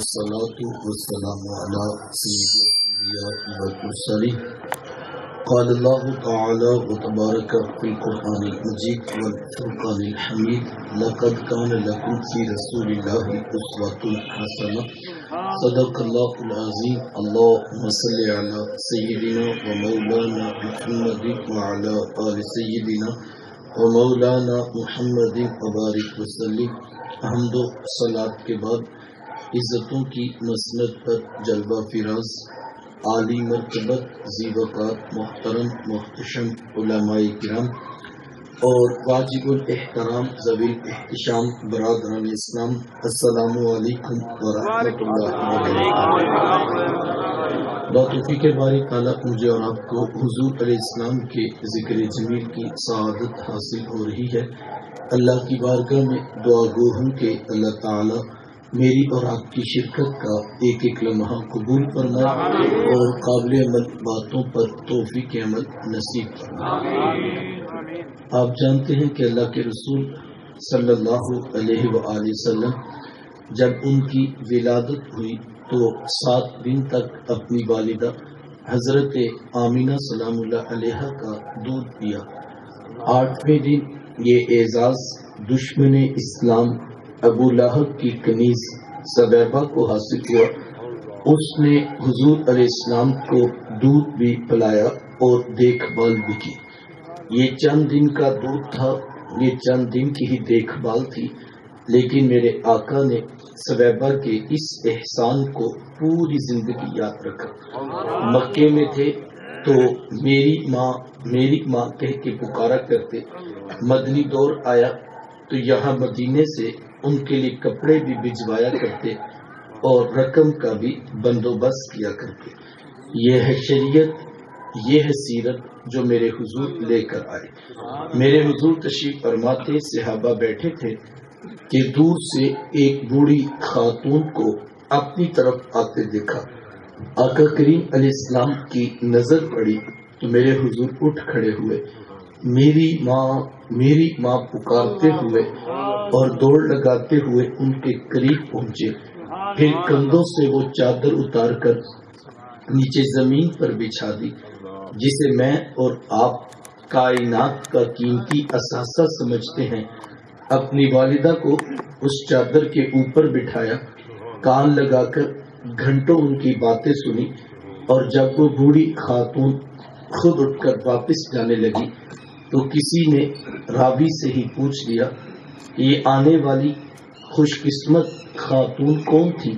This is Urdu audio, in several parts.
والصلاة والسلام على سيد الأنبياء والمرسلين. قال الله تعالى وتبارك في القرآن المجيد والفرقان الحميد: لقد كان لكم في رسول الله أسوة حسنة. صدق الله العظيم. اللهم صل على سيدنا ومولانا محمد وعلى آل سيدنا ومولانا محمد وبارک وسلم. حمد و صلات کے بعد عزتوں کی مسند پر جلوہ فراز عالی مرتبت ذی وقار محترم محتشم علماء کرام اور واجب الاحترام ذوی الاحتشام برادران اسلام، السلام علیکم ورحمۃ اللہ وبرکاتہ. توفیق باری تعالیٰ مجھے اور آپ کو حضور علیہ السلام کے ذکر جمیل کی سعادت حاصل ہو رہی ہے. اللہ کی بارگاہ میں دعا گو ہوں کہ اللہ تعالیٰ میری اور آپ کی شرکت کا ایک ایک لمحہ قبول فرمائے اور قابل عمل باتوں پر توفیق عمل نصیب فرمائے. آپ جانتے ہیں کہ اللہ کے رسول صلی اللہ علیہ وآلہ وسلم جب ان کی ولادت ہوئی تو 7 دن تک اپنی والدہ حضرت آمینہ سلام اللہ علیہ کا دودھ پیا. 8ویں دن یہ اعزاز دشمن اسلام ابو لہب کی کنیز سبیبہ کو حاصل ہوا. اس نے حضور علیہ السلام کو دودھ بھی پلایا اور دیکھ بھال بھی کی. یہ چند دن کا دودھ تھا، یہ چند دن کی ہی دیکھ بھال تھی، لیکن میرے آقا نے سبیبہ کے اس احسان کو پوری زندگی یاد رکھا. مکے میں تھے تو میری ماں کہہ کے پکارا کرتے. مدنی دور آیا تو یہاں مدینے سے ان کے لیے کپڑے بھی بھجوایا کرتے اور رقم کا بھی بندوبست کیا کرتے. یہ ہے شریعت، یہ ہے سیرت جو میرے حضور لے کر آئے. میرے حضور تشریف فرماتے، صحابہ بیٹھے تھے کہ دور سے ایک بوڑھی خاتون کو اپنی طرف آتے دیکھا. آقا کریم علیہ السلام کی نظر پڑی تو میرے حضور اٹھ کھڑے ہوئے، میری ماں پکارتے ہوئے اور دوڑ لگاتے ہوئے ان کے قریب پہنچے. پھر کندھوں سے وہ چادر اتار کر نیچے زمین پر بچھا دی جسے میں اور آپ کائنات کا قیمتی اثاثہ سمجھتے ہیں. اپنی والدہ کو اس چادر کے اوپر بٹھایا، کان لگا کر گھنٹوں ان کی باتیں سنی، اور جب وہ بوڑھی خاتون خود اٹھ کر واپس جانے لگی تو کسی نے راوی سے ہی پوچھ لیا کہ یہ آنے والی خوش قسمت خاتون کون تھی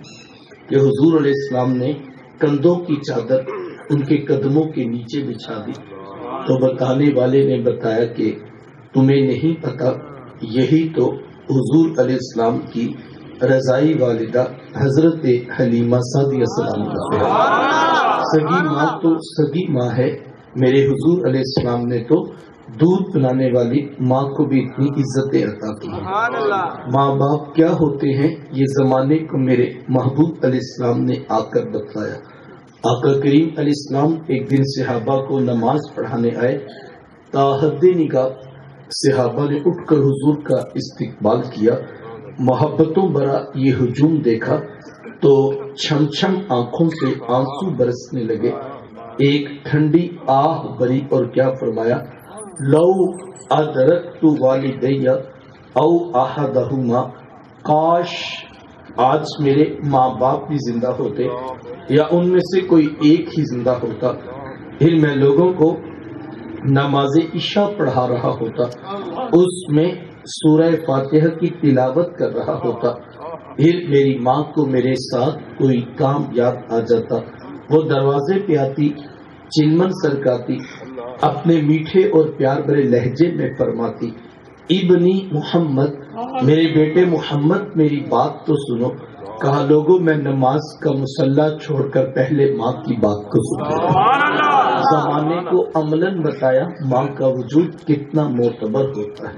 کہ حضور علیہ السلام نے کندھوں کی چادر ان کے قدموں کے نیچے بچھا دی. تو بتانے والے نے بتایا کہ تمہیں نہیں پتا، یہی تو حضور علیہ السلام کی رضائی والدہ حضرت حلیمہ سعدیہ سلام اللہ علیہا. سگی ماں تو سگی ماں ہے. میرے حضور علیہ السلام نے تو دودھ پلانے والی ماں کو بھی اتنی عزتیں عطا کی ہیں. ماں باپ کیا ہوتے ہیں یہ زمانے کو میرے محبوب علیہ السلام نے آ کر بتلایا. آقا کریم علیہ السلام ایک دن صحابہ کو نماز پڑھانے آئے. تاحد نگاہ صحابہ نے اٹھ کر حضور کا استقبال کیا. محبتوں برا یہ ہجوم دیکھا تو چھم چھم آنکھوں سے آنسو برسنے لگے. ایک ٹھنڈی آہ بری اور کیا فرمایا: لو ادرکت والدی او احدہما، کاش آج میرے ماں باپ بھی زندہ ہوتے یا ان میں سے کوئی ایک ہی زندہ ہوتا، پھر میں لوگوں کو نماز عشاء پڑھا رہا ہوتا، اس میں سورہ فاتحہ کی تلاوت کر رہا ہوتا، پھر میری ماں کو میرے ساتھ کوئی کام یاد آ جاتا، وہ دروازے پہ آتی، چلمن سرکاتی، اپنے میٹھے اور پیار بھرے لہجے میں فرماتی: ابنی محمد، میرے بیٹے محمد میری بات تو سنو. کہا لوگوں میں نماز کا مصلی چھوڑ کر پہلے ماں کی بات کو سنو. زمانے کو عملاً بتایا ماں کا وجود کتنا معتبر ہوتا ہے.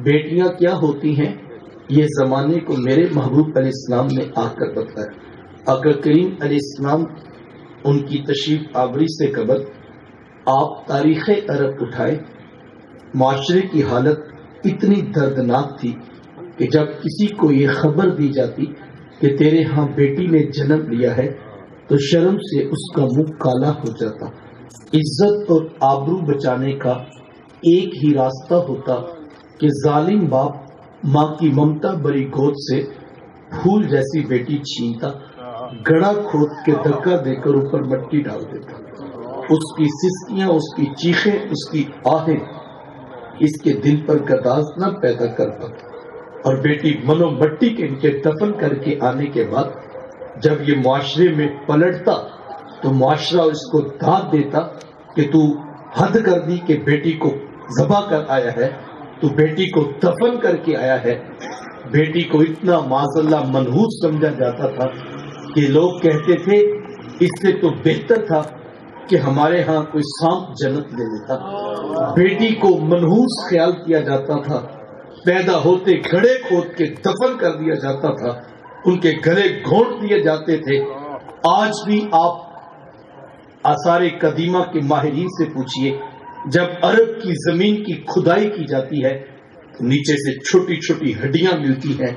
بیٹیاں کیا ہوتی ہیں یہ زمانے کو میرے محبوب علیہ السلام نے آ کر بتایا. آقا کریم علیہ السلام ان کی تشریف آوری سے قبل آپ تاریخ عرب اٹھائے. معاشرے کی حالت اتنی دردناک تھی کہ جب کسی کو یہ خبر دی جاتی کہ تیرے ہاں بیٹی نے جنم لیا ہے تو شرم سے اس کا منہ کالا ہو جاتا. عزت اور آبرو بچانے کا ایک ہی راستہ ہوتا کہ ظالم باپ ماں کی ممتا بری گود سے پھول جیسی بیٹی چھینتا، گڑا کھود کے دھکا دے کر اوپر مٹی ڈال دیتا. اس کی سسکیاں، اس کی چیخیں، اس کی آہیں اس کے دل پر گداز نہ پیدا کرتا. اور بیٹی منو مٹی کے نیچے دفن کر کے آنے کے بعد جب یہ معاشرے میں پلٹتا تو معاشرہ اس کو داد دیتا کہ تو حد کر دی کہ بیٹی کو ذبح کر آیا ہے، تو بیٹی کو دفن کر کے آیا ہے. بیٹی کو اتنا معاذ اللہ منحوس سمجھا جاتا تھا کہ لوگ کہتے تھے اس سے تو بہتر تھا کہ ہمارے ہاں کوئی سانپ جنت لے لیتا. بیٹی کو منحوس خیال کیا جاتا تھا، پیدا ہوتے گھڑے کھود کے دفن کر دیا جاتا تھا، ان کے گلے گھونٹ دیے جاتے تھے. آج بھی آپ آثار قدیمہ کے ماہرین سے پوچھئے، جب عرب کی زمین کی کھدائی کی جاتی ہے تو نیچے سے چھوٹی چھوٹی ہڈیاں ملتی ہیں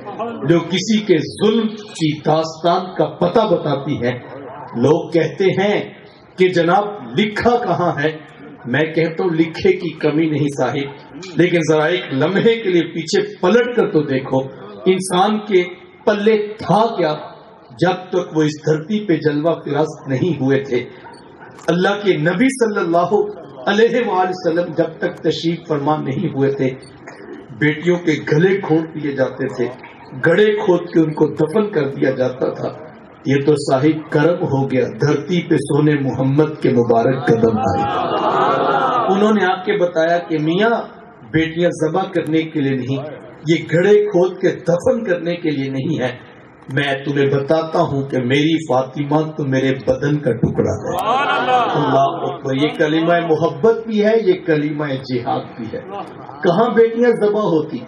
جو کسی کے ظلم کی داستان کا پتہ بتاتی ہیں. لوگ کہتے ہیں کہ جناب لکھا کہاں ہے؟ میں کہتا ہوں لکھے کی کمی نہیں صاحب، لیکن ذرا ایک لمحے کے لیے پیچھے پلٹ کر تو دیکھو انسان کے پلے تھا کیا جب تک وہ اس دھرتی پہ جلوہ فراز نہیں ہوئے تھے. اللہ کے نبی صلی اللہ علیہ وآلہ وسلم جب تک تشریف فرما نہیں ہوئے تھے بیٹیوں کے گلے کھونٹ دیے جاتے تھے، گڑے کھود کے ان کو دفن کر دیا جاتا تھا. یہ تو صاحب کرم ہو گیا، دھرتی پہ سونے محمد کے مبارک قدم آئے. انہوں نے آ کے بتایا کہ میاں بیٹیاں ذبح کرنے کے لیے نہیں، یہ گھڑے کھود کے دفن کرنے کے لیے نہیں ہے. میں تمہیں بتاتا ہوں کہ میری فاطمہ تو میرے بدن کا ٹکڑا ہے. اللہ اکبر. یہ کلمہ محبت بھی ہے، یہ کلمہ جہاد بھی ہے. کہاں بیٹیاں ذبح ہوتی؟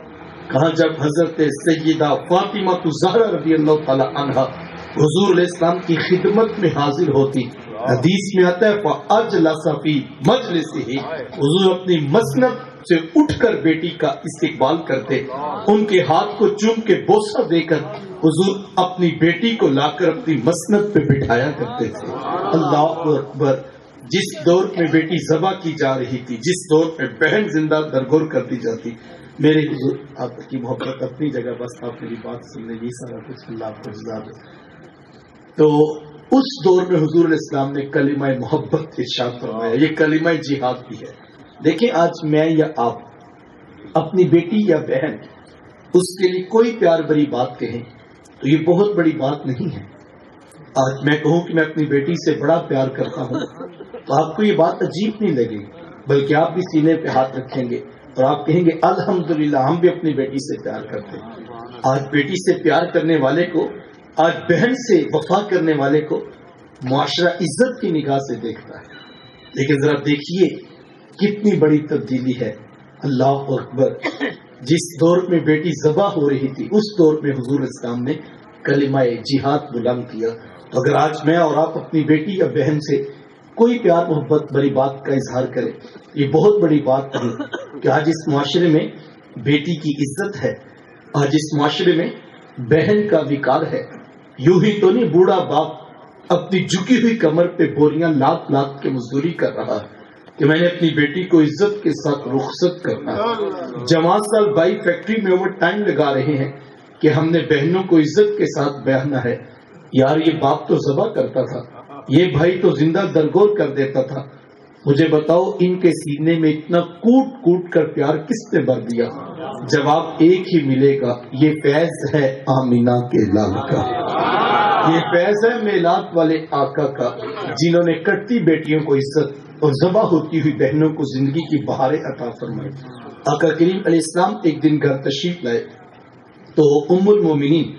کہاں جب حضرت سیدہ فاطمہ زہرا رضی اللہ تعالی عنہا حضور علیہ السلام کی خدمت میں حاضر ہوتی. حدیث میں آتا ہے فَأَجْلَسَ فِي مَجْلِسِهِ، حضور اپنی مسند سے اٹھ کر بیٹی کا استقبال کرتے، ان کے ہاتھ کو چوم کے بوسہ دے کر حضور اپنی بیٹی کو لا کر اپنی مسند پہ بٹھایا کرتے تھے. اللہ اکبر. جس دور میں بیٹی ذبح کی جا رہی تھی، جس دور میں بہن زندہ درگور کر دی جاتی، میرے حضور آپ کی محبت اپنی جگہ، بس آپ میری بات سن لیں، یہ سارا کچھ اللہ آپ کو جزا دے. تو اس دور میں حضور علیہ السلام نے کلمہ محبت ارشاد فرمایا. یہ کلمہ جہاد بھی ہے. دیکھیں آج میں یا آپ اپنی بیٹی یا بہن اس کے لیے کوئی پیار بری بات کہیں تو یہ بہت بڑی بات نہیں ہے. آج میں کہوں کہ میں اپنی بیٹی سے بڑا پیار کرتا ہوں تو آپ کو یہ بات عجیب نہیں لگے گی، بلکہ آپ بھی سینے پہ ہاتھ رکھیں گے اور آپ کہیں گے الحمدللہ ہم بھی اپنی بیٹی سے پیار کرتے ہیں. آج بیٹی سے پیار کرنے والے کو، آج بہن سے وفا کرنے والے کو معاشرہ عزت کی نگاہ سے دیکھتا ہے. لیکن ذرا دیکھیے کتنی بڑی تبدیلی ہے. اللہ اکبر. جس دور میں بیٹی ذبح ہو رہی تھی اس دور میں حضور اسلام نے کلمہ جہاد بلند کیا. تو اگر آج میں اور آپ اپنی بیٹی یا بہن سے کوئی پیار محبت بڑی بات کا اظہار کرے، یہ بہت بڑی بات ہے کہ آج اس معاشرے میں بیٹی کی عزت ہے، آج اس معاشرے میں بہن کا وقار ہے. یوں ہی تو نہیں بوڑھا باپ اپنی جھکی ہوئی کمر پہ بوریاں لاد لاد کے مزدوری کر رہا ہے کہ میں نے اپنی بیٹی کو عزت کے ساتھ رخصت کرنا ہے. جماعت سال بائی فیکٹری میں اوور ٹائم لگا رہے ہیں کہ ہم نے بہنوں کو عزت کے ساتھ بیاہنا ہے. یار یہ باپ تو ذبح کرتا تھا، یہ بھائی تو زندہ درگور کر دیتا تھا. مجھے بتاؤ ان کے سینے میں اتنا کوٹ کوٹ کر پیار کس نے بھر دیا؟ جواب ایک ہی ملے گا، یہ فیض ہے آمینہ کے لال کا، یہ فیض ہے میلاد والے آقا کا، جنہوں نے کٹتی بیٹیوں کو عزت اور ذبح ہوتی ہوئی بہنوں کو زندگی کی بہاریں عطا فرمائی. آقا کریم علیہ السلام ایک دن گھر تشریف لائے تو ام المومنین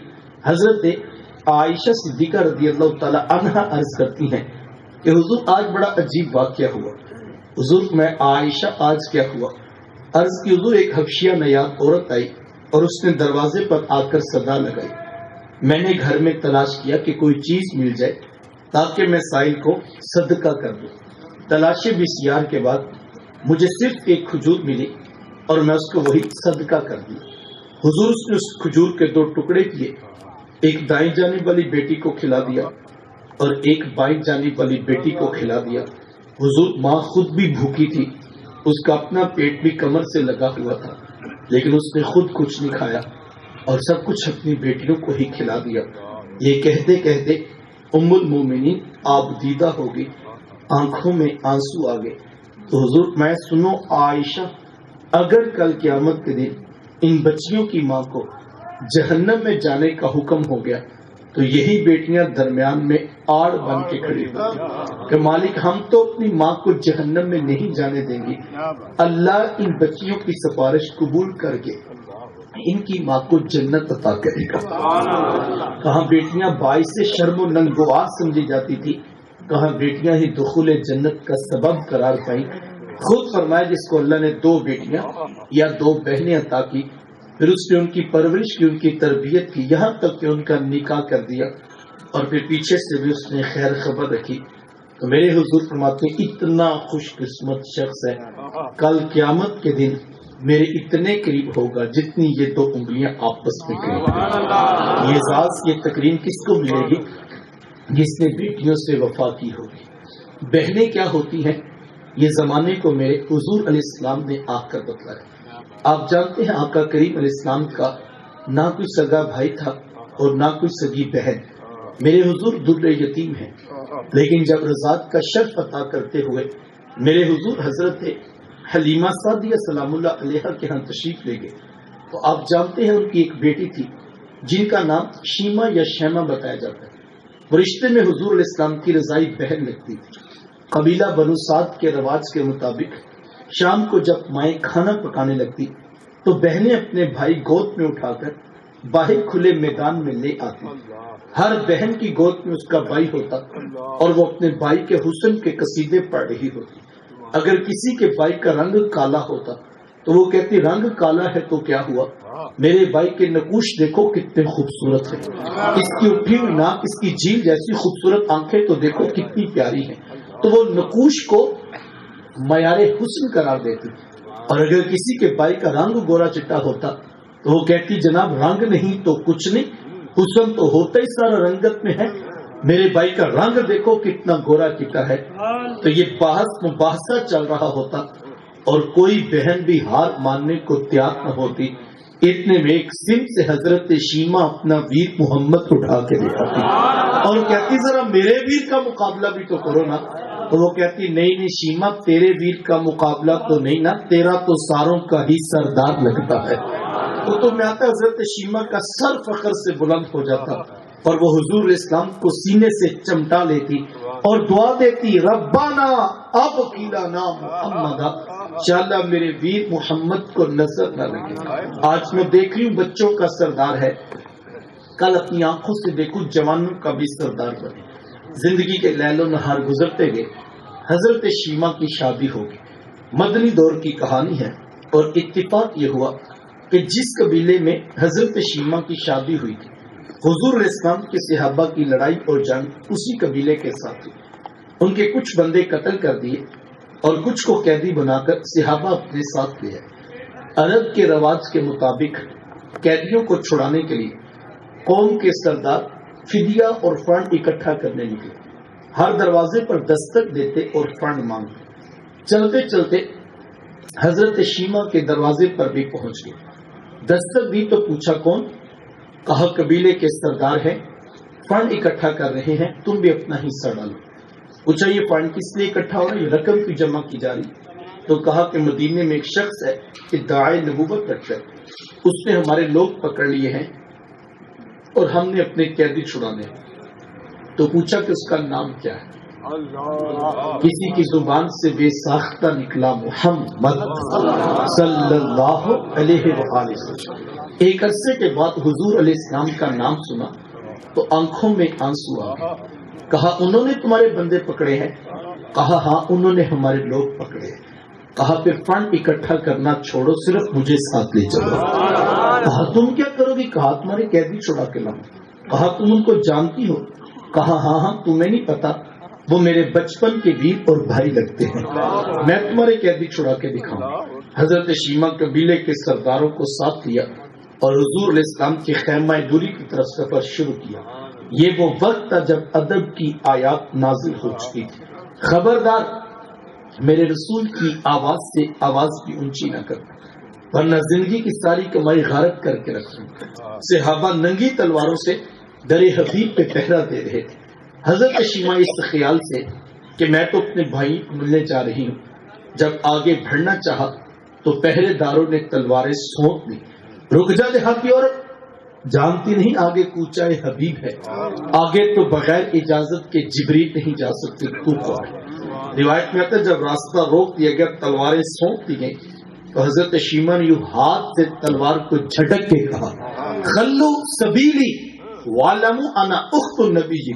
حضرت عائشہ صدیقہ رضی اللہ تعالی عنہا عرض کرتی ہیں کہ حضور آج بڑا عجیب واقعہ ہوا. حضور میں عائشہ آج کیا ہوا؟ عرض کی حضور ایک حبشیہ نیاد عورت آئی اور اس نے دروازے پر آ کر صدا لگائی. میں نے گھر میں تلاش کیا کہ کوئی چیز مل جائے تاکہ میں سائل کو صدقہ کر دوں. تلاشی بسیار کے بعد مجھے صرف ایک کھجور ملی اور میں اس کو وہی صدقہ کر دی. حضور اس نے اس کھجور کے 2 ٹکڑے کیے ایک دائیں جانب والی بیٹی کو کھلا دیا اور ایک بائیں جانب والی بیٹی کو کھلا دیا۔ حضور ماں خود بھی بھوکی تھی، اس کا اپنا پیٹ بھی کمر سے لگا ہوا تھا، لیکن اس نے خود کچھ نہیں کھایا اور سب کچھ اپنی بیٹیوں کو ہی کھلا دیا۔ یہ کہتے کہتے ام المومنین آپ دیدہ ہو گئی، آنکھوں میں آنسو آ گئے۔ تو حضور میں سنو عائشہ، اگر کل قیامت کے دن ان بچیوں کی ماں کو جہنم میں جانے کا حکم ہو گیا تو یہی بیٹیاں درمیان میں آڑ بن کے کھڑی ہوئی کہ مالک ہم تو اپنی ماں کو جہنم میں نہیں جانے دیں گے، اللہ ان بچیوں کی سفارش قبول کر کے ان کی ماں کو جنت عطا کرے گا۔ کہاں بیٹیاں باعث شرم و ننگوار سمجھی جاتی تھی، کہاں بیٹیاں ہی دخول جنت کا سبب قرار پائیں۔ خود فرمایا جس کو اللہ نے 2 بیٹیاں یا 2 بہنیں عطا کی، پھر اس نے ان کی پرورش کی، ان کی تربیت کی، یہاں تک کہ ان کا نکاح کر دیا اور پھر پیچھے سے بھی اس نے خیر خبر رکھی، تو میرے حضور فرماتے ہیں اتنا خوش قسمت شخص ہے کل قیامت کے دن میرے اتنے قریب ہوگا جتنی یہ 2 انگلیاں آپس میں قریب۔ یہ اعزاز، یہ تکریم کس کو ملے گی؟ جس نے بیٹیوں سے وفا کی ہوگی۔ بہنیں کیا ہوتی ہیں یہ زمانے کو میرے حضور علیہ السلام نے آ کر بتلایا۔ آپ جانتے ہیں آقا کریم علیہ السلام کا نہ کوئی سگا بھائی تھا اور نہ کوئی سگی بہن۔ میرے حضور در یتیم ہیں، لیکن جب رضاعت کا شرف عطا کرتے ہوئے میرے حضور حضرت حلیمہ سعدیہ سلام اللہ علیہا کے ہاں تشریف لے گئے تو آپ جانتے ہیں ان کی ایک بیٹی تھی جن کا نام شیمہ یا شیمہ بتایا جاتا ہے۔ وہ رشتے میں حضور علیہ السلام کی رضائی بہن لگتی تھی۔ قبیلہ بنو سعد کے رواج کے مطابق شام کو جب مائیں کھانا پکانے لگتی تو بہنیں اپنے بھائی گود میں اٹھا کر باہر کھلے میدان میں لے آتی۔ ہر بہن کی گود میں اس کا بھائی ہوتا اور وہ اپنے بھائی کے حسن کے قصیدے پڑھ رہی ہوتی۔ اگر کسی کے بھائی کا رنگ کالا ہوتا تو وہ کہتی رنگ کالا ہے تو کیا ہوا، میرے بھائی کے نقوش دیکھو کتنے خوبصورت ہیں، اس کی اٹھی ہوئی ناک، اس کی جھیل جیسی خوبصورت آنکھیں تو دیکھو کتنی پیاری ہیں۔ تو وہ نقوش کو معیار حسن قرار دیتی۔ اور اگر کسی کے بھائی کا رنگ گورا چٹا ہوتا تو وہ کہتی جناب رنگ نہیں تو کچھ نہیں، حسن تو ہوتا ہی سارا رنگت میں ہے، میرے بھائی کا رنگ دیکھو کتنا گورا چٹا ہے۔ تو یہ بحث مباحثہ چل رہا ہوتا اور کوئی بہن بھی ہار ماننے کو تیار نہ ہوتی۔ اتنے میں ایک سمت سے حضرت شیمہ اپنا ویر محمد اٹھا کے لے آتی اور کہتی ذرا میرے ویر کا مقابلہ بھی تو کرو نا۔ تو وہ کہتی نہیں شیمہ تیرے ویر کا مقابلہ تو نہیں نا، تیرا تو ساروں کا ہی سردار لگتا ہے۔ تو میں آتا حضرت شیمہ کا سر فخر سے بلند ہو جاتا اور وہ حضور اسلام کو سینے سے چمٹا لیتی اور دعا دیتی ربنا اب کیلانا محمد، انشاءاللہ میرے ویر محمد کو نظر نہ لگے۔ آج میں دیکھ رہی ہوں بچوں کا سردار ہے، کل اپنی آنکھوں سے دیکھوں جوانوں کا بھی سردار بنے۔ زندگی کے لیل و نہار گزرتے گئے، حضرت شیمہ کی شادی ہوگی۔ مدنی دور کی کہانی ہے اور اتفاق یہ ہوا کہ جس قبیلے میں حضرت شیمہ کی شادی ہوئی تھی حضور علیہ السلام کے صحابہ کی لڑائی اور جنگ اسی قبیلے کے ساتھ تھی۔ ان کے کچھ بندے قتل کر دیے اور کچھ کو قیدی بنا کر صحابہ اپنے ساتھ لے آئے۔ عرب کے رواج کے مطابق قیدیوں کو چھڑانے کے لیے قوم کے سردار فدیہ اور فنڈ اکٹھا کرنے نکلے، ہر دروازے پر دستک دیتے اور فنڈ مانگتے۔ چلتے چلتے حضرت شیمہ کے دروازے پر بھی پہنچ گئے، دستک دی تو پوچھا کون؟ کہا قبیلے کے سردار ہیں، فنڈ اکٹھا کر رہے ہیں، تم بھی اپنا حصہ ڈالو۔ پوچھا یہ فنڈ کس لیے اکٹھا ہو رہا ہے، یہ رقم کی جمع کی جا رہی؟ تو کہا کہ مدینے میں ایک شخص ہے کہ داعی نبوت رکھتا ہے، اس نے ہمارے لوگ پکڑ لیے ہیں اور ہم نے اپنے قیدی چھڑانے ہیں۔ تو پوچھا کہ اس کا نام کیا ہے؟ کسی کی زبان سے بے ساختہ نکلا محمد صلی اللہ علیہ وآلہ وسلم۔ ایک عرصے کے بعد حضور علیہ السلام کا نام سنا تو آنکھوں میں آنسو آ گئے۔ کہا انہوں نے تمہارے بندے پکڑے ہیں؟ کہا ہاں انہوں نے ہمارے لوگ پکڑے ہیں۔ کہا پھر فنڈ اکٹھا کرنا چھوڑو، صرف مجھے ساتھ لے چلو۔ کہا تم کیا کرو گی؟ کہا تمہارے قیدی چھڑا کے لاؤں۔ کہا تم ان کو جانتی ہو؟ کہا ہاں ہاں تمہیں نہیں پتا، وہ میرے بچپن کے ویر اور بھائی لگتے ہیں، میں تمہارے قیدی چھڑا کے دکھاؤں۔ حضرت شیمہ قبیلے کے سرداروں کو ساتھ لیا اور حضور علیہ السلام کے خیمہ نوری کی طرف سفر شروع کیا۔ یہ وہ وقت تھا جب ادب کی آیات نازل ہو چکی تھی۔ خبردار میرے رسول کی آواز سے آواز بھی اونچی نہ کرنا، ورنہ زندگی کی ساری کمائی غارت کر کے رکھوں۔ صحابہ ننگی تلواروں سے در حبیب پہ پہرا دے رہے تھے۔ حضرت شیمہ اس خیال سے کہ میں تو اپنے بھائی کو ملنے جا رہی ہوں، جب آگے بڑھنا چاہا تو پہرے داروں نے تلواریں سونپ لی۔ رک جا دیہاتی عورت، جانتی نہیں آگے کوچہ حبیب ہے، آگے تو بغیر اجازت کے جبریل نہیں جا سکتے، تو کون ہے؟ روایت میں آتا ہے جب راستہ روک دیا گیا، تلواریں سونپ دی گئیں، تو حضرت شیمہ نے یوں ہاتھ سے تلوار کو جھٹک کے کہا خلو سبیلی وَعْلَمُوا أَنَا أُخْتُ النَّبِيِّ،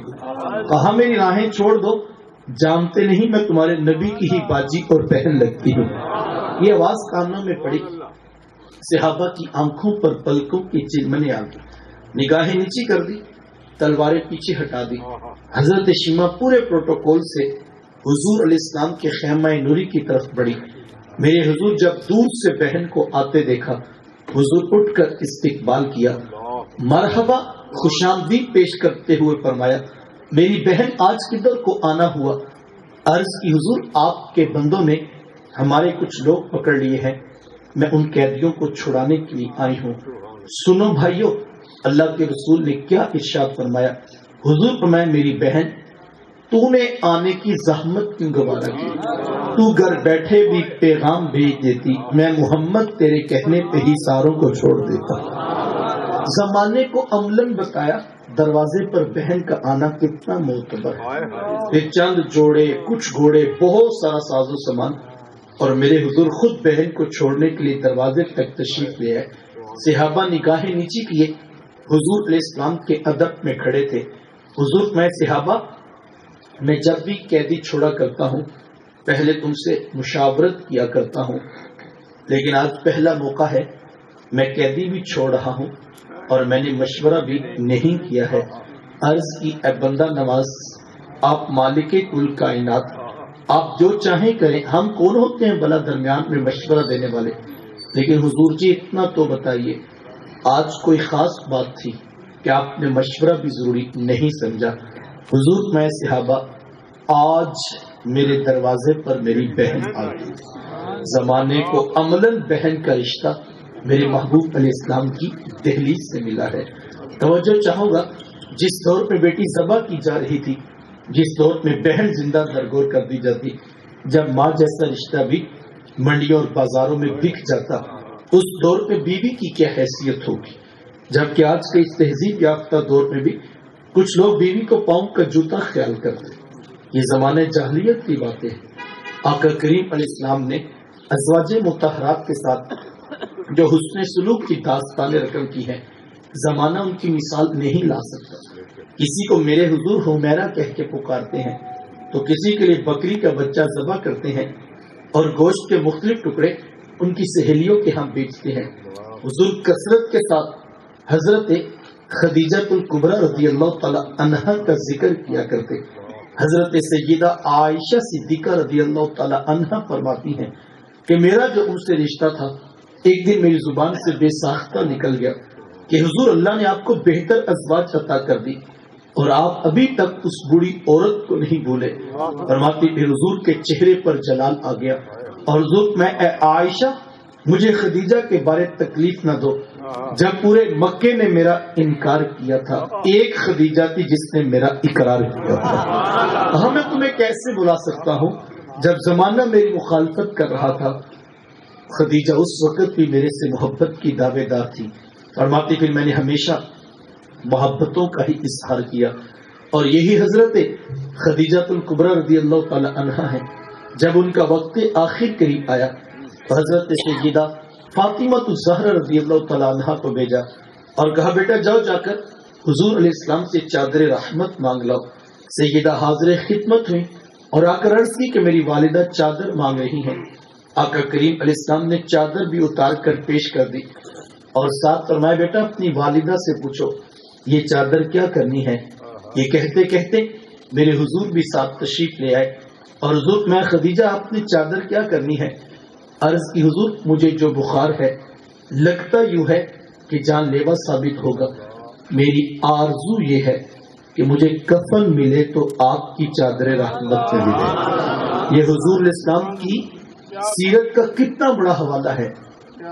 کہا میری راہیں چھوڑ دو، جانتے نہیں میں تمہارے نبی کی ہی باجی اور بہن لگتی ہوں۔ یہ آواز کانوں میں پڑی، صحابہ کی آنکھوں پر پلکوں کی چلمنے آ گئی، نگاہیں نیچی کر دی، تلواریں پیچھے ہٹا دی۔ حضرت شیمہ پورے پروٹوکول سے حضور علیہ السلام کے خیمہ نوری کی طرف بڑھی۔ میرے حضور جب دور سے بہن کو آتے دیکھا، حضور اٹھ کر استقبال کیا، مرحبا خوش آمدید پیش کرتے ہوئے فرمایا میری بہن آج کدھر کو آنا ہوا؟ عرض کی حضور آپ کے بندوں نے ہمارے کچھ لوگ پکڑ لیے ہیں، میں ان قیدیوں کو چھڑانے کے لیے آئی ہوں۔ سنو بھائیو، اللہ کے رسول نے کیا ارشاد فرمایا؟ حضور فرمایا میری بہن تو نے آنے کی زحمت کیوں گوارا کی؟ تو گھر بیٹھے بھی پیغام بھیج دیتی، میں محمد تیرے کہنے پہ ہی ساروں کو چھوڑ دیتا۔ زمانے کو عملاً بتایا دروازے پر بہن کا آنا کتنا معتبر ہے۔ چند جوڑے، کچھ گھوڑے، بہت سارا ساز و سامان، اور میرے حضور خود بہن کو چھوڑنے کے لیے دروازے تک تشریف لے آئے۔ صحابہ نگاہیں نیچی کیے، حضور علیہ السلام کے ادب میں کھڑے تھے۔ حضور میں صحابہ میں جب بھی قیدی چھوڑا کرتا ہوں پہلے تم سے مشاورت کیا کرتا ہوں، لیکن آج پہلا موقع ہے، میں قیدی بھی چھوڑ رہا ہوں اور میں نے مشورہ بھی نہیں کیا ہے۔ عرض کی اے بندہ نواز، آپ مالک کل کائنات، آپ جو چاہیں کریں، ہم کون ہوتے ہیں بلا درمیان میں مشورہ دینے والے؟ لیکن حضور جی اتنا تو بتائیے، آج کوئی خاص بات تھی کہ آپ نے مشورہ بھی ضروری نہیں سمجھا؟ حضور میں صحابہ آج میرے دروازے پر میری بہن آ گئی۔ زمانے کو عملاً بہن کا رشتہ میرے محبوب علیہ السلام کی دہلیز سے ملا ہے۔ توجہ چاہوں گا، جس دور میں بیٹی ذبح کی جا رہی تھی، جس دور میں بہن زندہ درگور کر دی جاتی، جب ماں جیسا رشتہ بھی منڈیوں اور بازاروں میں بک جاتا، اس دور میں بیوی کی کیا حیثیت ہوگی؟ جبکہ آج کے اس تہذیب یافتہ دور میں بھی کچھ لوگ بیوی کو پاؤں کا جوتا خیال کرتے۔ یہ زمانے جاہلیت کی باتیں ہیں۔ آقا کریم علیہ السلام نے ازواج مطہرات کے ساتھ جو حسن سلوک کی داستانیں رقم کی ہیں، زمانہ ان کی مثال نہیں لا سکتا۔ کسی کو میرے حضور حمیرہ کہہ کے پکارتے ہیں تو کسی کے لیے بکری کا بچہ ذبح کرتے ہیں اور گوشت کے مختلف ٹکڑے ان کی سہیلیوں کے ہاں بیچتے ہیں۔ حضور کثرت کے ساتھ حضرت خدیجہ الکبریٰ رضی اللہ تعالی عنہا کا ذکر کیا کرتے۔ حضرت سیدہ عائشہ صدیقہ رضی اللہ تعالی عنہا فرماتی ہیں کہ میرا جو ان سے رشتہ تھا ایک دن میری زبان سے بے ساختہ نکل گیا کہ حضور اللہ نے آپ کو بہتر ازواج عطا کر دی اور آپ ابھی تک اس بوڑھی عورت کو نہیں بھولے۔ فرماتی پھر حضور کے چہرے پر جلال آ گیا اور حضور میں اے عائشہ مجھے خدیجہ کے بارے تکلیف نہ دو، جب پورے مکے نے میرا انکار کیا تھا ایک خدیجہ تھی جس نے میرا اقرار کیا تھا۔ ہاں میں تمہیں کیسے بلا سکتا ہوں جب زمانہ میری مخالفت کر رہا تھا، خدیجہ اس وقت بھی میرے سے محبت کی دعوے دار تھی۔ فرماتی پھر میں نے ہمیشہ محبتوں کا ہی اظہار کیا، اور یہی حضرت خدیجہ الکبریٰ رضی اللہ تعالی عنہا ہے۔ جب ان کا وقت آخر قریب آیا تو حضرت سیدہ فاطمہ الزہرا رضی اللہ تعالی عنہا کو بھیجا اور کہا بیٹا جاؤ جا کر حضور علیہ السلام سے چادر رحمت مانگ لاؤ۔ سیدہ حاضر خدمت ہوئی اور آ کر عرض کی کہ میری والدہ چادر مانگ رہی ہیں۔ آقا کریم علیہ السلام نے چادر بھی اتار کر پیش کر دی اور ساتھ فرمایا بیٹا اپنی والدہ سے پوچھو یہ چادر کیا کرنی ہے۔ یہ کہتے کہتے میرے حضور بھی ساتھ تشریف لے آئے اور حضور میں خدیجہ آپ نے چادر کیا کرنی ہے؟ عرض کی حضور مجھے جو بخار ہے لگتا یوں ہے کہ جان لیوا ثابت ہوگا. میری آرزو یہ ہے کہ مجھے کفن ملے تو آپ کی چادر رحمت میں ملے. یہ حضور علیہ السلام کی سیرت کا کتنا بڑا حوالہ ہے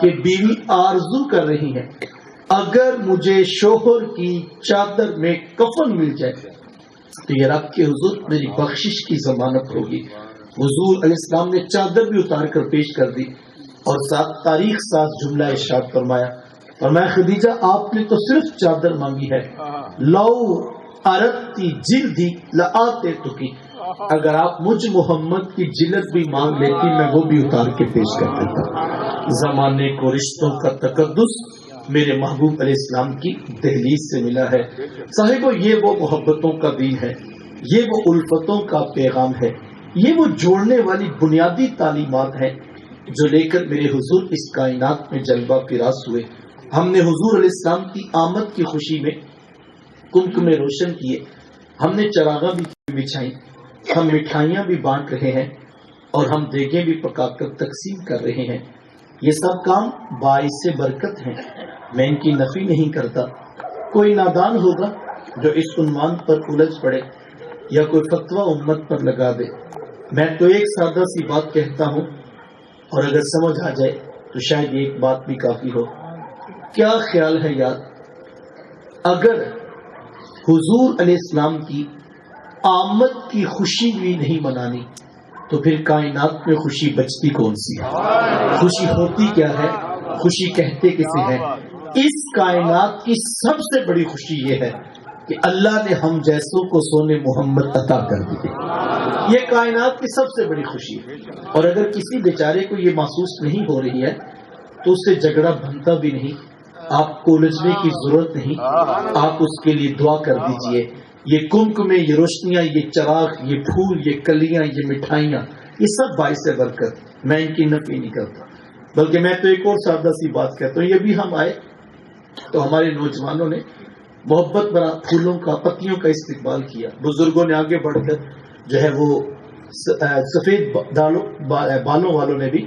کہ بیوی آرزو کر رہی ہے اگر مجھے شوہر کی چادر میں کفن مل جائے تو یہ رب کے حضور میری بخشش کی ضمانت ہوگی. حضور علیہ السلام نے چادر بھی اتار کر پیش کر دی اور ساتھ تاریخ ساز جملہ ارشاد فرمایا خدیجہ آپ نے تو صرف چادر مانگی ہے. لو اردتی جلدی لآتے تکی، اگر آپ مجھ محمد کی جلد بھی مانگ لیتی میں وہ بھی اتار کے پیش کر دیتا. زمانے کو رشتوں کا تقدس میرے محبوب علیہ السلام کی دہلیز سے ملا ہے. صاحبو یہ وہ محبتوں کا دین ہے، یہ وہ الفتوں کا پیغام ہے، یہ وہ جوڑنے والی بنیادی تعلیمات ہیں جو لے کر میرے حضور اس کائنات میں جلوہ فراز ہوئے. ہم نے حضور علیہ السلام کی آمد کی خوشی میں کمکمے روشن کیے، ہم نے چراغاں بھی بچھائیں، ہم مٹھائیاں بھی بانٹ رہے ہیں اور ہم دیگیں بھی پکا کر تقسیم کر رہے ہیں. یہ سب کام باعث برکت ہیں، میں ان کی نفی نہیں کرتا. کوئی نادان ہوگا جو اس عنوان پر الجھ پڑے یا کوئی فتویٰ امت پر لگا دے. میں تو ایک سادہ سی بات کہتا ہوں اور اگر سمجھ آ جائے تو شاید ایک بات بھی کافی ہو. کیا خیال ہے یار، اگر حضور علیہ السلام کی آمد کی خوشی بھی نہیں منانی تو پھر کائنات میں خوشی بچتی کون سی ہے؟ خوشی ہوتی کیا ہے؟ خوشی کہتے کسے ہیں؟ اس کائنات کی سب سے بڑی خوشی یہ ہے کہ اللہ نے ہم جیسوں کو سونے محمد عطا کر دیے. یہ کائنات کی سب سے بڑی خوشی ہے. اور اگر کسی بیچارے کو یہ محسوس نہیں ہو رہی ہے تو اس سے جھگڑا بنتا بھی نہیں. آپ کو الجھنے کی ضرورت نہیں، آپ اس کے لیے دعا کر دیجئے. یہ کمکمے، یہ روشنیاں، یہ چراغ، یہ پھول، یہ کلیاں، یہ مٹھائیاں، یہ سب باعث برکت. میں ان کی نفی نہیں کرتا، بلکہ میں تو ایک اور سادہ سی بات کہتا ہوں. یہ بھی ہم آئے تو ہمارے نوجوانوں نے محبت بڑا پھولوں کا، پتیوں کا استقبال کیا. بزرگوں نے آگے بڑھ کر جو ہے وہ سفید بالوں والوں نے بھی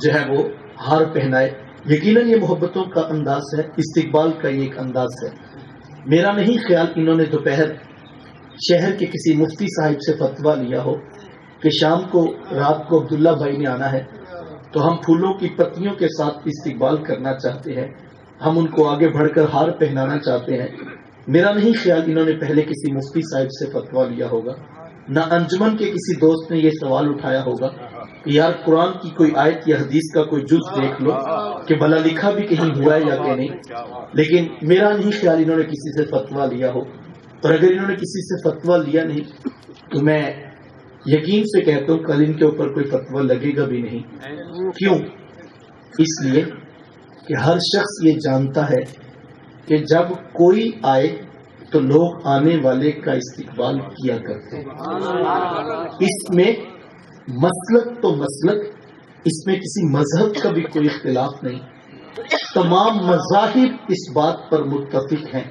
جو ہے وہ ہار پہنائے. یقیناً یہ محبتوں کا انداز ہے، استقبال کا یہ ایک انداز ہے. میرا نہیں خیال انہوں نے دوپہر شہر کے کسی مفتی صاحب سے فتویٰ لیا ہو کہ شام کو رات کو عبداللہ بھائی نے آنا ہے تو ہم پھولوں کی پتیوں کے ساتھ استقبال کرنا چاہتے ہیں، ہم ان کو آگے بڑھ کر ہار پہنانا چاہتے ہیں. میرا نہیں خیال انہوں نے پہلے کسی مفتی صاحب سے فتویٰ لیا ہوگا، نہ انجمن کے کسی دوست نے یہ سوال اٹھایا ہوگا کہ یار قرآن کی کوئی آیت یا حدیث کا کوئی جز دیکھ لو کہ بھلا لکھا بھی کہیں ہوا ہے یا کہ نہیں. لیکن میرا نہیں خیال انہوں نے کسی سے فتویٰ لیا ہو. اور اگر انہوں نے کسی سے فتویٰ لیا نہیں تو میں یقین سے کہتا ہوں کل ان کے اوپر کوئی فتویٰ لگے گا بھی نہیں. کیوں؟ اس لیے کہ ہر شخص یہ جانتا ہے کہ جب کوئی آئے تو لوگ آنے والے کا استقبال کیا کرتے ہیں. اس میں مسلک تو مسلک، اس میں کسی مذہب کا بھی کوئی اختلاف نہیں. تمام مذاہب اس بات پر متفق ہیں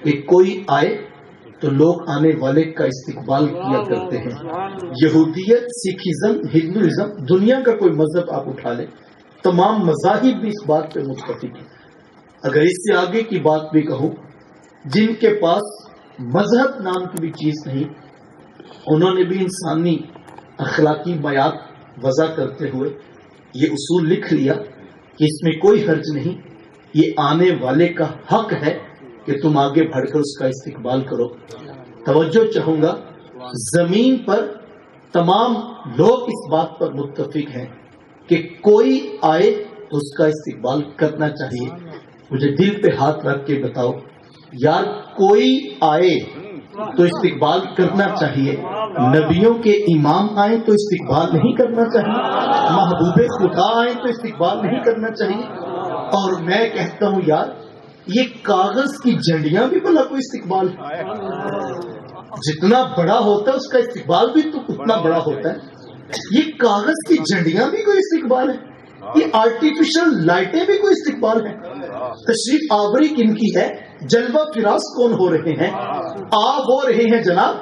کہ کوئی آئے تو لوگ آنے والے کا استقبال کیا کرتے ہیں. یہودیت، سکھزم، ہندوازم، دنیا کا کوئی مذہب آپ اٹھا لیں، تمام مذاہب بھی اس بات پہ متفق ہیں. اگر اس سے آگے کی بات بھی کہوں، جن کے پاس مذہب نام کی بھی چیز نہیں، انہوں نے بھی انسانی اخلاقی معیار وضع کرتے ہوئے یہ اصول لکھ لیا کہ اس میں کوئی حرج نہیں، یہ آنے والے کا حق ہے کہ تم آگے بڑھ کر اس کا استقبال کرو. توجہ چاہوں گا، زمین پر تمام لوگ اس بات پر متفق ہیں کہ کوئی آئے تو اس کا استقبال کرنا چاہیے. مجھے دل پہ ہاتھ رکھ کے بتاؤ یار، کوئی آئے تو استقبال کرنا چاہیے. نبیوں کے امام آئے تو استقبال نہیں کرنا چاہیے، محبوب خدا آئے تو استقبال نہیں کرنا چاہیے. اور میں کہتا ہوں یار، یہ کاغذ کی جھنڈیاں بھی بھلا کوئی استقبال ہے؟ جتنا بڑا ہوتا ہے اس کا استقبال بھی تو اتنا بڑا ہوتا ہے. یہ کاغذ کی جھنڈیاں بھی کوئی استقبال ہے؟ یہ آرٹیفیشل لائٹیں بھی کوئی استقبال ہے؟ تشریف آوری کن کی ہے؟ جلوہ فراز کون ہو رہے ہیں؟ آپ ہو رہے ہیں جناب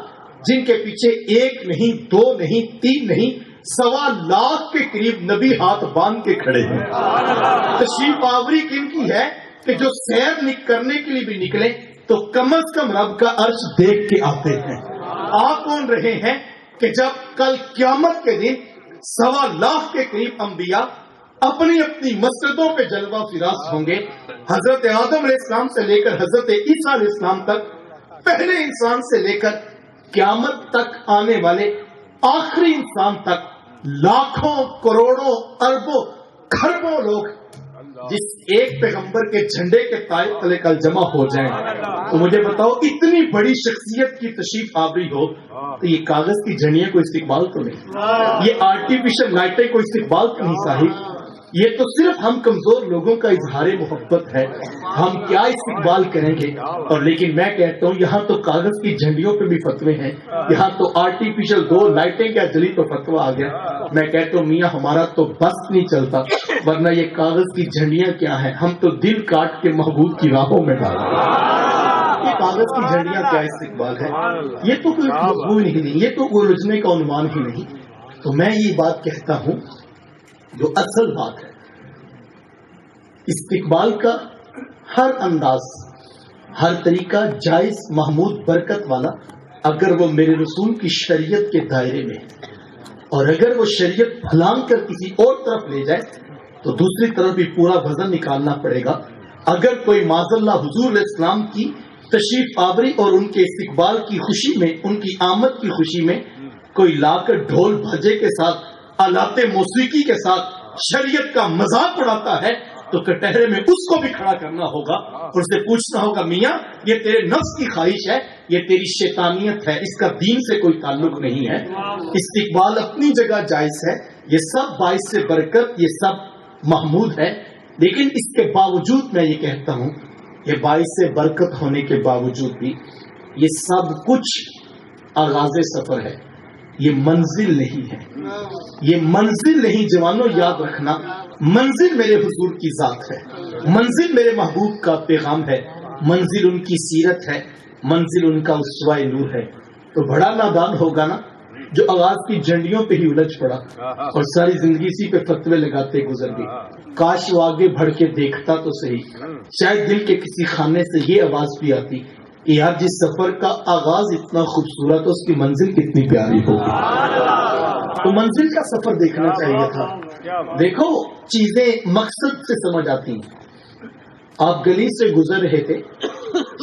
جن کے پیچھے ایک نہیں، دو نہیں، تین نہیں، 1.25 لاکھ کے قریب نبی ہاتھ باندھ کے کھڑے ہیں. تشریف آوری کن کی ہے کہ جو سیر کرنے کے لیے بھی نکلے تو کم از کم رب کا عرش دیکھ کے آتے ہیں. آ کون رہے ہیں کہ جب کل قیامت کے دن 1.25 لاکھ کے قریب انبیاء اپنی اپنی مسجدوں پہ جلوہ فراز ہوں گے. حضرت آدم علیہ السلام سے لے کر حضرت عیسیٰ علیہ السلام تک، پہلے انسان سے لے کر قیامت تک آنے والے آخری انسان تک، لاکھوں کروڑوں اربوں کھربوں لوگ جس ایک پیغمبر کے جھنڈے کے تلے کل جمع ہو جائیں. تو مجھے بتاؤ، اتنی بڑی شخصیت کی تشریف آوری ہو تو یہ کاغذ کی جھنڈیاں کو استقبال تو نہیں، یہ آرٹیفیشل لائٹیں کو استقبال تو نہیں صاحب. یہ تو صرف ہم کمزور لوگوں کا اظہار محبت ہے، ہم کیا استقبال کریں گے. اور لیکن میں کہتا ہوں یہاں تو کاغذ کی جھنڈیوں پہ بھی فتوے ہیں، یہاں تو آرٹیفیشل 2 لائٹیں کیا جلی تو فتوا آ گیا. میں کہتا ہوں میاں ہمارا تو بس نہیں چلتا، ورنہ یہ کاغذ کی جھنڈیاں کیا ہیں، ہم تو دل کاٹ کے محبوب کی راہوں میں ڈال دیں. یہ کاغذ کی جھنڈیاں کیا استقبال ہے؟ یہ تو کوئی مضمون ہی نہیں، یہ تو الجھنے کا عنوان ہی نہیں. تو میں یہ بات کہتا ہوں جو اصل بات ہے، استقبال کا ہر انداز، ہر طریقہ جائز، محمود، برکت والا، اگر وہ میرے رسول کی شریعت کے دائرے میں ہے، اور اگر وہ شریعت پھلانگ کر کسی اور طرف لے جائے تو دوسری طرف بھی پورا وزن نکالنا پڑے گا. اگر کوئی معاذ اللہ حضور علیہ السلام کی تشریف آوری اور ان کے استقبال کی خوشی میں، ان کی آمد کی خوشی میں کوئی لا کر ڈھول بھجے کے ساتھ، آلات موسیقی کے ساتھ شریعت کا مذاق اڑاتا ہے تو کٹہرے میں اس کو بھی کھڑا کرنا ہوگا اور اسے پوچھنا ہوگا میاں یہ تیرے نفس کی خواہش ہے، یہ تیری شیطانیت ہے، اس کا دین سے کوئی تعلق نہیں ہے. استقبال اپنی جگہ جائز ہے، یہ سب باعث سے برکت، یہ سب محمود ہے. لیکن اس کے باوجود میں یہ کہتا ہوں، یہ باعث سے برکت ہونے کے باوجود بھی یہ سب کچھ آغاز سفر ہے، یہ منزل نہیں ہے. یہ منزل نہیں جوانوں، یاد رکھنا، منزل میرے حضور کی ذات ہے، منزل میرے محبوب کا پیغام ہے، منزل ان کی سیرت ہے، منزل ان کا اسوہ نور ہے. تو بڑا نادان ہوگا نا جو آغاز کی جھنڈیوں پہ ہی الجھ پڑا اور ساری زندگی اسی پہ فتوے لگاتے گزر گئی. کاش وہ آگے بڑھ کے دیکھتا تو صحیح، شاید دل کے کسی خانے سے یہ آواز بھی آتی کہ یار جس سفر کا آغاز اتنا خوبصورت ہے اس کی منزل کتنی پیاری ہوگی. تو منزل کا سفر دیکھنا چاہیے تھا. دیکھو چیزیں مقصد سے سمجھ آتی ہیں. آپ گلی سے گزر رہے تھے،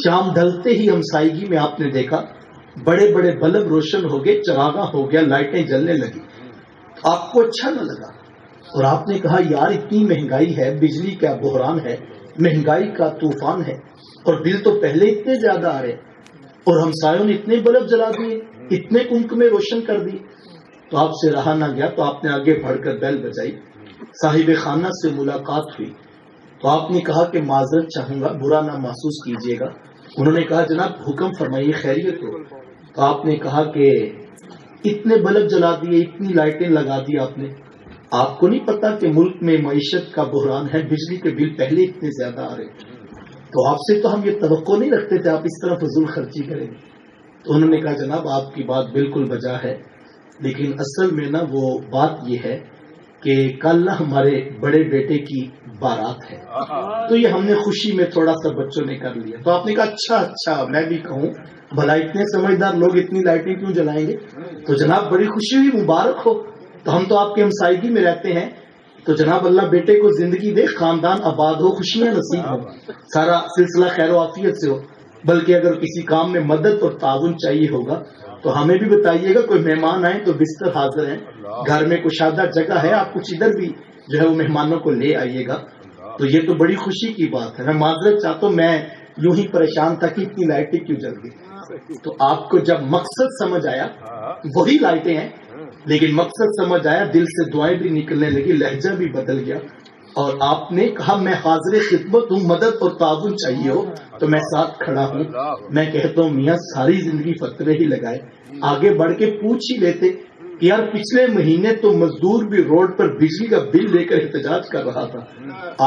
شام ڈھلتے ہی ہمسائیگی میں آپ نے دیکھا بڑے بڑے بلب روشن ہو گئے، چراغاں ہو گیا، لائٹیں جلنے لگی. آپ کو اچھا نہ لگا اور آپ نے کہا یار اتنی مہنگائی ہے، بجلی کا بحران ہے، مہنگائی کا طوفان ہے، اور بل تو پہلے اتنے زیادہ آ رہے اور ہمسایوں نے اتنے بلب جلا دیے، اتنے کنکمے روشن کر دیے. تو آپ سے رہا نہ گیا، تو آپ نے آگے بڑھ کر بیل بجائی. صاحب خانہ سے ملاقات ہوئی تو آپ نے کہا کہ معذرت چاہوں گا، برا نہ محسوس کیجیے گا. انہوں نے کہا جناب حکم فرمائیے، خیریت ہو؟ تو آپ نے کہا کہ اتنے بلب جلا دیے، اتنی لائٹیں لگا دی آپ کو نہیں پتا کہ ملک میں معیشت کا بحران ہے، بجلی کے بل پہلے اتنے زیادہ آ رہے. تو آپ سے تو ہم یہ توقع نہیں رکھتے تھے آپ اس طرح فضول خرچی کریں گے. تو انہوں نے کہا جناب آپ کی بات بالکل بجا ہے، لیکن اصل میں نا وہ بات یہ ہے کہ کل نا ہمارے بڑے بیٹے کی بارات ہے، تو یہ ہم نے خوشی میں تھوڑا سا بچوں نے کر لیا. تو آپ نے کہا اچھا میں بھی کہوں بھلا اتنے سمجھدار لوگ اتنی لائٹیں کیوں جلائیں گے؟ تو جناب بڑی خوشی ہوئی، مبارک ہو. تو ہم تو آپ کے ہمسائیگی میں رہتے ہیں، تو جناب اللہ بیٹے کو زندگی دے، خاندان آباد ہو، خوشیاں نصیب ہو، سارا سلسلہ خیر و عافیت سے ہو. بلکہ اگر کسی کام میں مدد اور تعاون چاہیے ہوگا تو ہمیں بھی بتائیے گا. کوئی مہمان آئے تو بستر حاضر ہیں، گھر میں کشادہ جگہ ہے، آپ کچھ ادھر بھی جو ہے وہ مہمانوں کو لے آئیے گا. تو یہ تو بڑی خوشی کی بات ہے. میں معذرت چاہتا ہوں، میں یوں ہی پریشان تھا کہ اتنی لائٹیں کیوں جل گئی. تو آپ کو جب مقصد سمجھ آیا، وہی لائٹیں ہیں لیکن مقصد سمجھ آیا، دل سے دعائیں بھی نکلنے لگی، لہجہ بھی بدل گیا، اور آپ نے کہا میں حاضر خدمت ہوں، مدد اور تعاون چاہیے ہو تو میں ساتھ کھڑا ہوں. میں کہتا ہوں میاں ساری زندگی فتوے ہی لگائے، آگے بڑھ کے پوچھ ہی لیتے کہ یار پچھلے مہینے تو مزدور بھی روڈ پر بجلی کا بل لے کر احتجاج کر رہا تھا،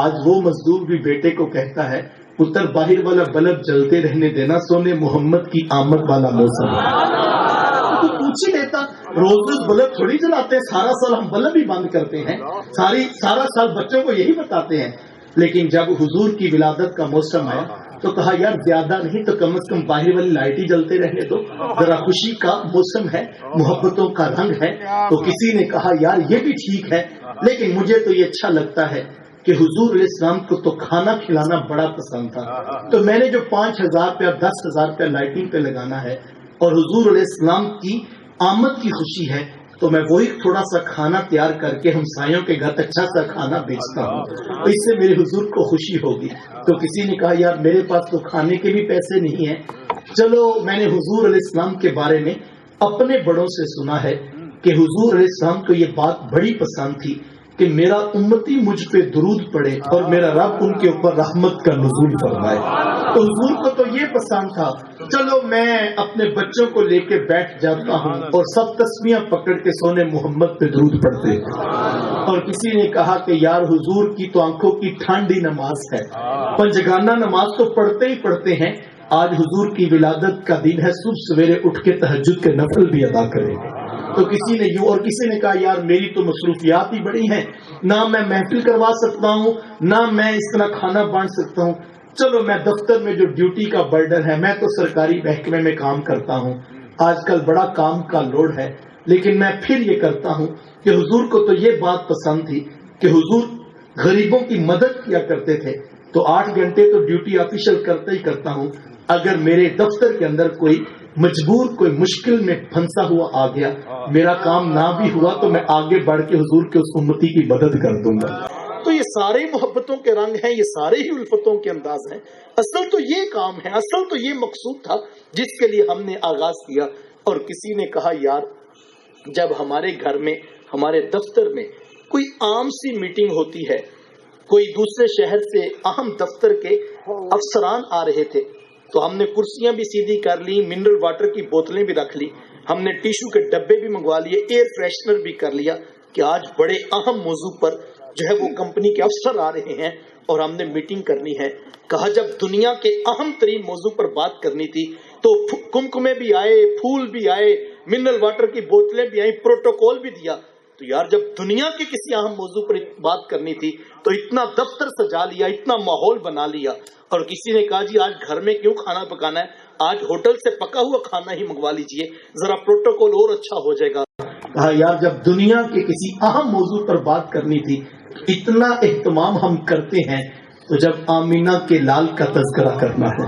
آج وہ مزدور بھی بیٹے کو کہتا ہے پتر باہر والا بلب جلتے رہنے دینا، سونے محمد کی آمد والا موسم تو پوچھ ہی لیتا. روز بلب تھوڑی جلاتے ہیں، سارا سال ہم بلب ہی بند کرتے ہیں، سارا سال بچوں کو یہی بتاتے ہیں. لیکن جب حضور کی ولادت کا موسم آیا تو کہا یار زیادہ نہیں تو کم از کم باہر والی لائٹ ہی جلتے رہنے دو، ذرا خوشی کا موسم ہے، محبتوں کا رنگ ہے۔ تو کسی نے کہا یار یہ بھی ٹھیک ہے، لیکن مجھے تو یہ اچھا لگتا ہے کہ حضور علیہ السلام کو تو کھانا کھلانا بڑا پسند تھا، تو میں نے جو 5,000 روپیہ 10,000 روپیہ لائٹنگ پہ لگانا ہے اور حضور علیہ السلام کی آمد کی خوشی ہے، تو میں وہی تھوڑا سا کھانا تیار کر کے ہمسایوں کے گھر اچھا سا کھانا بیچتا ہوں، اس سے میرے حضور کو خوشی ہوگی۔ تو کسی نے کہا یار میرے پاس تو کھانے کے بھی پیسے نہیں ہیں۔ چلو میں نے حضور علیہ السلام کے بارے میں اپنے بڑوں سے سنا ہے کہ حضور علیہ السلام کو یہ بات بڑی پسند تھی کہ میرا امتی مجھ پہ درود پڑے اور میرا رب ان کے اوپر رحمت کا نزول فرمائے۔ تو حضور کو تو یہ پسند تھا۔ چلو میں اپنے بچوں کو لے کے بیٹھ جاتا ہوں اور سب تسبیحاں پکڑ کے سونے محمد پہ درود پڑھتے۔ اور کسی نے کہا کہ یار حضور کی تو آنکھوں کی ٹھنڈی نماز ہے، پنجگانہ نماز تو پڑھتے ہی پڑھتے ہیں، آج حضور کی ولادت کا دن ہے، صبح سویرے اٹھ کے تہجد کے نفل بھی ادا کریں گے۔ تو کسی نے یوں، اور کسی نے کہا یار میری تو مصروفیات ہی بڑی ہیں، نہ میں محفل کروا سکتا ہوں نہ میں اس طرح کھانا بانٹ سکتا ہوں، چلو میں دفتر میں جو ڈیوٹی کا برڈن ہے، میں تو سرکاری محکمے میں کام کرتا ہوں، آج کل بڑا کام کا لوڈ ہے، لیکن میں پھر یہ کرتا ہوں کہ حضور کو تو یہ بات پسند تھی کہ حضور غریبوں کی مدد کیا کرتے تھے، تو 8 گھنٹے تو ڈیوٹی آفیشل کرتا ہی کرتا ہوں، اگر میرے دفتر کے اندر کوئی مجبور کوئی مشکل میں پھنسا ہوا آ گیا، میرا کام نہ بھی ہوا تو میں آگے بڑھ کے حضور کے اس امتی کی مدد کر دوں گا۔ تو یہ سارے محبتوں کے رنگ ہیں، یہ سارے ہی الفتوں کے انداز ہیں۔ اصل تو یہ کام ہے، اصل تو یہ مقصود تھا جس کے لیے ہم نے آغاز کیا۔ اور کسی نے کہا یار جب ہمارے گھر میں، ہمارے دفتر میں کوئی عام سی میٹنگ ہوتی ہے، کوئی دوسرے شہر سے اہم دفتر کے افسران آ رہے تھے، تو ہم نے کرسیاں بھی سیدھی کر لی، منرل واٹر کی بوتلیں بھی رکھ لی، ہم نے ٹیشو کے ڈبے بھی منگوا لیے، ایئر فریشنر بھی کر لیا کہ آج بڑے اہم موضوع پر جو ہے وہ کمپنی کے افسر آ رہے ہیں اور ہم نے میٹنگ کرنی ہے۔ کہا جب دنیا کے اہم ترین موضوع پر بات کرنی تھی تو کمکمے بھی آئے، پھول بھی آئے، منرل واٹر کی بوتلیں بھی آئیں، پروٹوکول بھی دیا، تو یار جب دنیا کے کسی اہم موضوع پر بات کرنی تھی تو اتنا دفتر سجا لیا، اتنا ماحول بنا لیا۔ اور کسی نے کہا جی آج گھر میں کیوں کھانا پکانا ہے، آج ہوٹل سے پکا ہوا کھانا ہی منگوا لیجئے، ذرا پروٹوکول اور اچھا ہو جائے گا۔ کہا یار جب دنیا کے کسی اہم موضوع پر بات کرنی تھی، اتنا اہتمام ہم کرتے ہیں، تو جب آمینہ کے لال کا تذکرہ کرنا ہے،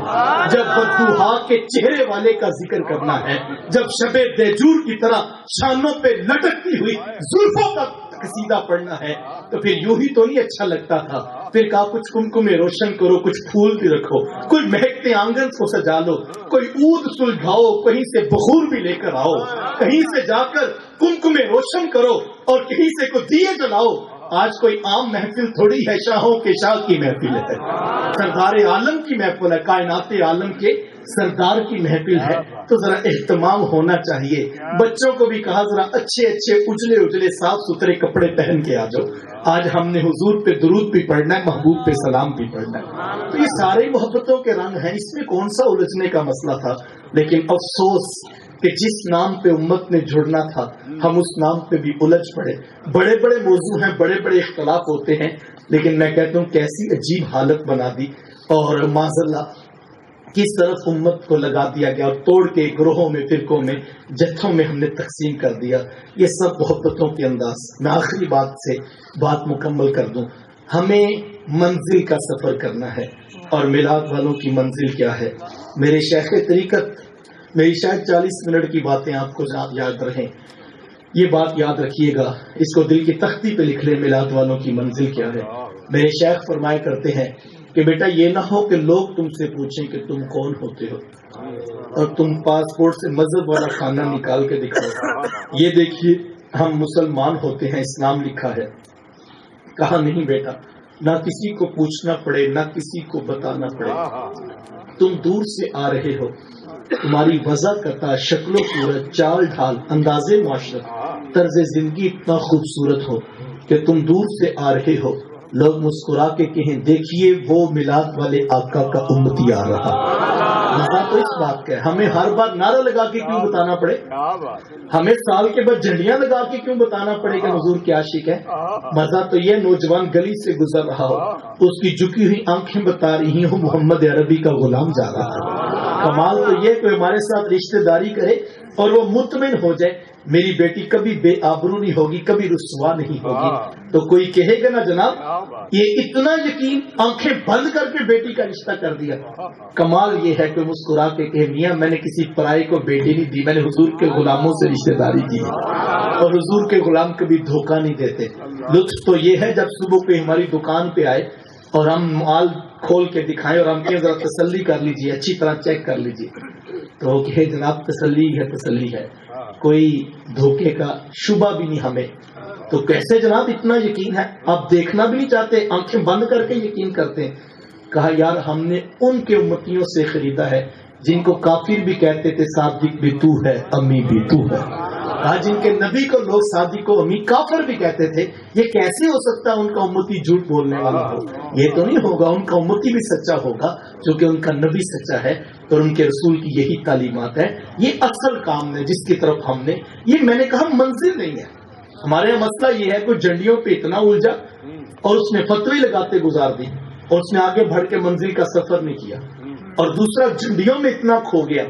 جب بدوہا کے چہرے والے کا ذکر کرنا ہے، جب شب دیجور کی طرح شانوں پہ لٹکتی ہوئی زلفوں کا قصیدہ پڑھنا ہے، تو پھر یوں ہی تو نہیں اچھا لگتا تھا۔ پھر کہا کچھ کمکمے روشن کرو، کچھ پھول بھی رکھو، کوئی مہکتے آنگن کو سجا لو، کوئی عود سلجھاؤ، کہیں سے بخور بھی لے کر آؤ، کہیں سے جا کر کمکمے روشن کرو اور کہیں سے کوئی دیے جلاؤ۔ آج کوئی عام محفل تھوڑی ہے، شاہوں کے شاہ کی محفل ہے، سردار عالم کی محفل ہے، کائنات عالم کے سردار کی محفل ہے، تو ذرا اہتمام ہونا چاہیے۔ بچوں کو بھی کہا ذرا اچھے اچھے اجلے اجلے صاف ستھرے کپڑے پہن کے آ جاؤ، آج ہم نے حضور پہ درود بھی پڑھنا ہے، محبوب پہ سلام بھی پڑھنا ہے۔ تو یہ سارے محبتوں کے رنگ ہیں، اس میں کون سا الجھنے کا مسئلہ تھا؟ لیکن افسوس کہ جس نام پہ امت نے جڑنا تھا ہم اس نام پہ بھی الجھ پڑے۔ بڑے بڑے موضوع ہیں، بڑے بڑے اختلاف ہوتے ہیں، لیکن میں کہتا ہوں کیسی عجیب حالت بنا دی، اور معذاللہ کس طرف امت کو لگا دیا گیا اور توڑ کے گروہوں میں، فرقوں میں، جتھوں میں ہم نے تقسیم کر دیا۔ یہ سب محبتوں کے انداز۔ میں آخری بات سے بات مکمل کر دوں، ہمیں منزل کا سفر کرنا ہے، اور میلاد والوں کی منزل کیا ہے؟ میرے شیخ طریقت، میری شاید 40 منٹ کی باتیں آپ کو یاد رہیں، یہ بات یاد رکھیے گا، اس کو دل کی تختی پہ لکھ لیں، میلاد والوں کی منزل کیا ہے۔ میرے شیخ فرمایا کرتے ہیں کہ بیٹا یہ نہ ہو کہ لوگ تم سے پوچھیں کہ تم کون ہوتے ہو اور تم پاسپورٹ سے مذہب والا کھانا نکال کے دکھاؤ، یہ دیکھیے ہم مسلمان ہوتے ہیں، اسلام لکھا ہے۔ کہا نہیں بیٹا، نہ کسی کو پوچھنا پڑے، نہ کسی کو بتانا پڑے، تم دور سے آ رہے ہو، تمہاری وضع قطع، شکل و صورت، چال ڈھال، انداز معاشرت، طرز زندگی اتنا خوبصورت ہو کہ تم دور سے آ رہے ہو، لوگ مسکرا کے کہیں دیکھیے وہ میلاد والے آقا کا امتی آ رہا۔ مزہ تو اس بات کا ہے، ہمیں ہر بار نعرہ لگا کے کیوں بتانا پڑے، ہمیں سال کے بعد جھنڈیاں لگا کے کیوں بتانا پڑے کہ حضور کے عاشق ہے. مزہ تو یہ نوجوان گلی سے گزر رہا ہو، اس کی جھکی ہوئی آنکھیں بتا رہی ہوں محمد عربی کا غلام جا رہا ہے. کمال تو یہ کہ ہمارے ساتھ رشتہ داری کرے اور وہ مطمئن ہو جائے میری بیٹی کبھی بے آبرو نہیں ہوگی، کبھی رسوا نہیں ہوگی. تو کوئی کہے گا نا جناب یہ اتنا یقین آنکھیں بند کر کے بیٹی کا رشتہ کر دیا. کمال یہ ہے کہ مسکرا کے کہ میاں میں نے کسی پرائے کو بیٹی نہیں دی، میں نے حضور کے غلاموں سے رشتہ داری کی، اور حضور کے غلام کبھی دھوکہ نہیں دیتے. لطف تو یہ ہے جب صبح پہ ہماری دکان پہ آئے اور ہم مال کھول کے دکھائیں اور ہم کہیں ذرا تسلی کر لیجیے، اچھی طرح چیک کر لیجیے، تو وہ کہے جناب تسلی ہے، تسلی ہے، کوئی دھوکے کا شبہ بھی نہیں ہمیں. تو کیسے جناب اتنا یقین ہے، آپ دیکھنا بھی نہیں چاہتے، آنکھیں بند کر کے یقین کرتے ہیں. کہا یار ہم نے ان کے امتیوں سے خریدا ہے جن کو کافر بھی کہتے تھے صادق بھی تو ہے امی بھی تو ہے. آج جن کے نبی کو لوگ صادق و امی کافر بھی کہتے تھے، یہ کیسے ہو سکتا ہے ان کا امتی جھوٹ بولنے والا ہو؟ یہ تو نہیں ہوگا، ان کا امتی بھی سچا ہوگا کیونکہ ان کا نبی سچا ہے اور ان کے رسول کی یہی تعلیمات ہے. یہ اصل کام ہے جس کی طرف ہم نے، یہ میں نے کہا منزل نہیں ہے ہمارے یہاں. مسئلہ یہ ہے کہ جھنڈیوں پہ اتنا الجھا اور اس نے فتوی لگاتے گزار دی اور اس نے آگے بڑھ کے منزل کا سفر نہیں کیا. اور دوسرا جھنڈیوں میں اتنا کھو گیا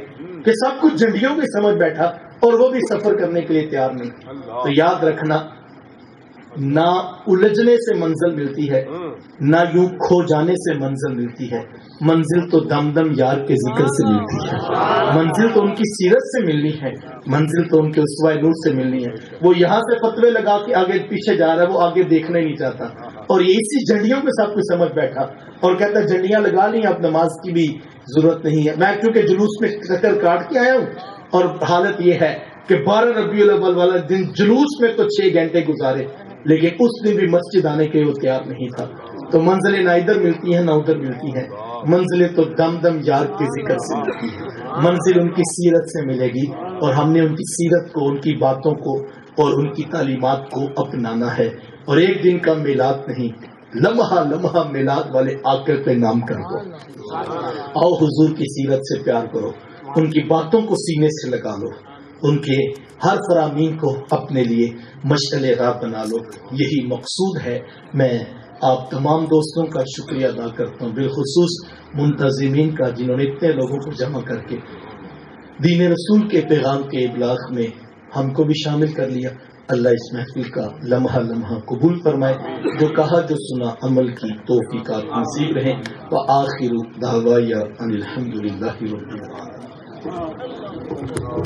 کہ سب کچھ جھنڈیوں میں سمجھ بیٹھا اور وہ بھی سفر کرنے کے لیے تیار نہیں. تو یاد رکھنا نہ الجھنے سے منزل ملتی ہے، نہ یوں کھو جانے سے منزل ملتی ہے. منزل تو دم دم یار کے ذکر سے ملتی ہے، منزل تو ان کی سیرت سے ملنی ہے، منزل تو ان کے اسوہ نور سے ملنی ہے. وہ یہاں سے فتوے لگا کے آگے پیچھے جا رہا ہے، وہ آگے دیکھنا ہی نہیں چاہتا اور یہ اسی جھنڈیوں میں سب کچھ سمجھ بیٹھا اور کہتا ہے جھنڈیاں لگا لی اب نماز کی بھی ضرورت نہیں ہے. میں کیونکہ جلوس میں چکر کاٹ کے آیا ہوں اور حالت یہ ہے کہ 12 ربیع الاول والا دن جلوس میں تو 6 گھنٹے گزارے لیکن اس دن بھی مسجد آنے کے وہ تیار نہیں تھا. تو منزلیں نہ ادھر ملتی ہیں نہ ادھر ملتی ہیں، منزلیں تو دم دم یار کے ذکر سے ملتی ہے. منزل ان کی سیرت سے ملے گی اور ہم نے ان کی سیرت کو، ان کی باتوں کو اور ان کی تعلیمات کو اپنانا ہے. اور ایک دن کا میلاد نہیں، لمحہ لمحہ میلاد والے آقا پہ نام کر دو. آؤ حضور کی سیرت سے پیار کرو، ان کی باتوں کو سینے سے لگا لو، ان کے ہر فرامین کو اپنے لیے مشعل راہ بنا لو. یہی مقصود ہے. میں آپ تمام دوستوں کا شکریہ ادا کرتا ہوں، بالخصوص منتظمین کا جنہوں نے اتنے لوگوں کو جمع کر کے دین رسول کے پیغام کے ابلاغ میں ہم کو بھی شامل کر لیا. اللہ اس محفل کا لمحہ لمحہ قبول فرمائے. جو کہا جو سنا عمل کی توفیقات نصیب رہیں. وآخر دعوایا ان الحمدللہ رب العالمین.